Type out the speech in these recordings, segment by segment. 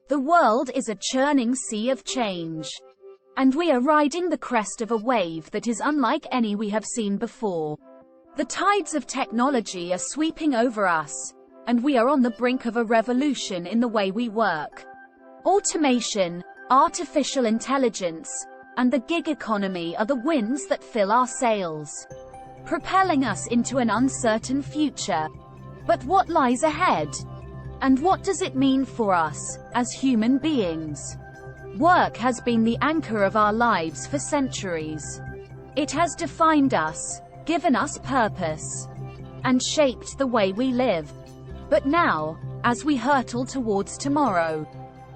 The world is a churning sea of change. And we are riding the crest of a wave that is unlike any we have seen before. The tides of technology are sweeping over us, and we are on the brink of a revolution in the way we work. Automation, artificial intelligence, and the gig economy are the winds that fill our sails, propelling us into an uncertain future. But what lies ahead? And what does it mean for us, as human beings? Work has been the anchor of our lives for centuries. It has defined us, given us purpose, and shaped the way we live. But now, as we hurtle towards tomorrow,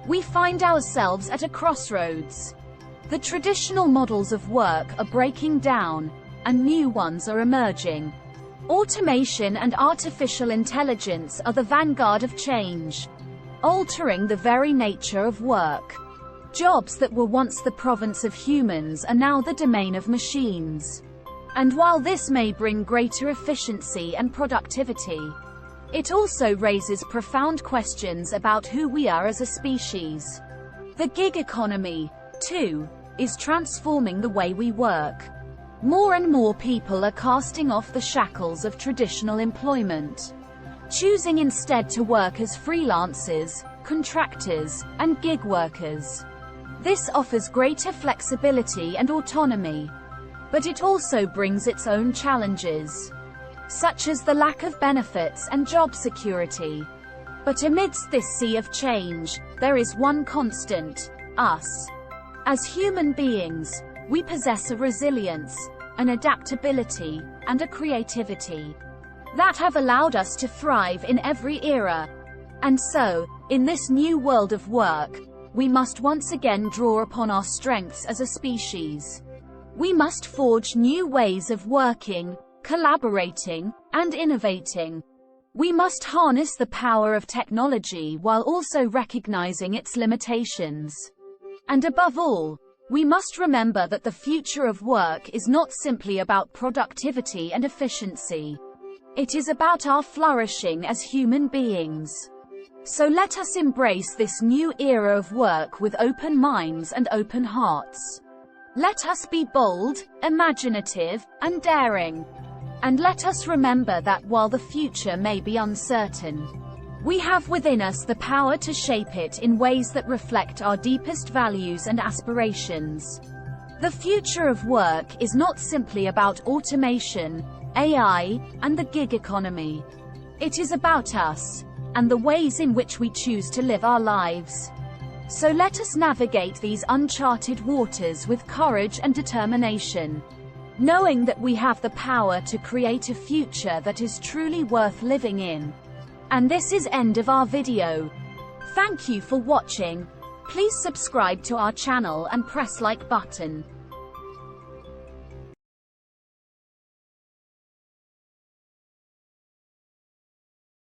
we find ourselves at a crossroads. The traditional models of work are breaking down, and new ones are emerging. Automation and artificial intelligence are the vanguard of change, altering the very nature of work. Jobs that were once the province of humans are now the domain of machines. And while this may bring greater efficiency and productivity, it also raises profound questions about who we are as a species. The gig economy, too, is transforming the way we work. More and more people are casting off the shackles of traditional employment, choosing instead to work as freelancers, contractors, and gig workers. This offers greater flexibility and autonomy, but it also brings its own challenges, such as the lack of benefits and job security. But amidst this sea of change, there is one constant: us. As human beings, we possess a resilience, an adaptability, and a creativity that have allowed us to thrive in every era. And so, in this new world of work, we must once again draw upon our strengths as a species. We must forge new ways of working, collaborating, and innovating. We must harness the power of technology while also recognizing its limitations. And above all, we must remember that the future of work is not simply about productivity and efficiency. It is about our flourishing as human beings. So let us embrace this new era of work with open minds and open hearts. Let us be bold, imaginative, and daring. And let us remember that while the future may be uncertain, we have within us the power to shape it in ways that reflect our deepest values and aspirations. The future of work is not simply about automation, AI, and the gig economy. It is about us, and the ways in which we choose to live our lives. So let us navigate these uncharted waters with courage and determination, knowing that we have the power to create a future that is truly worth living in. And this is end of our video. Thank you for watching. Please subscribe to our channel and press like button.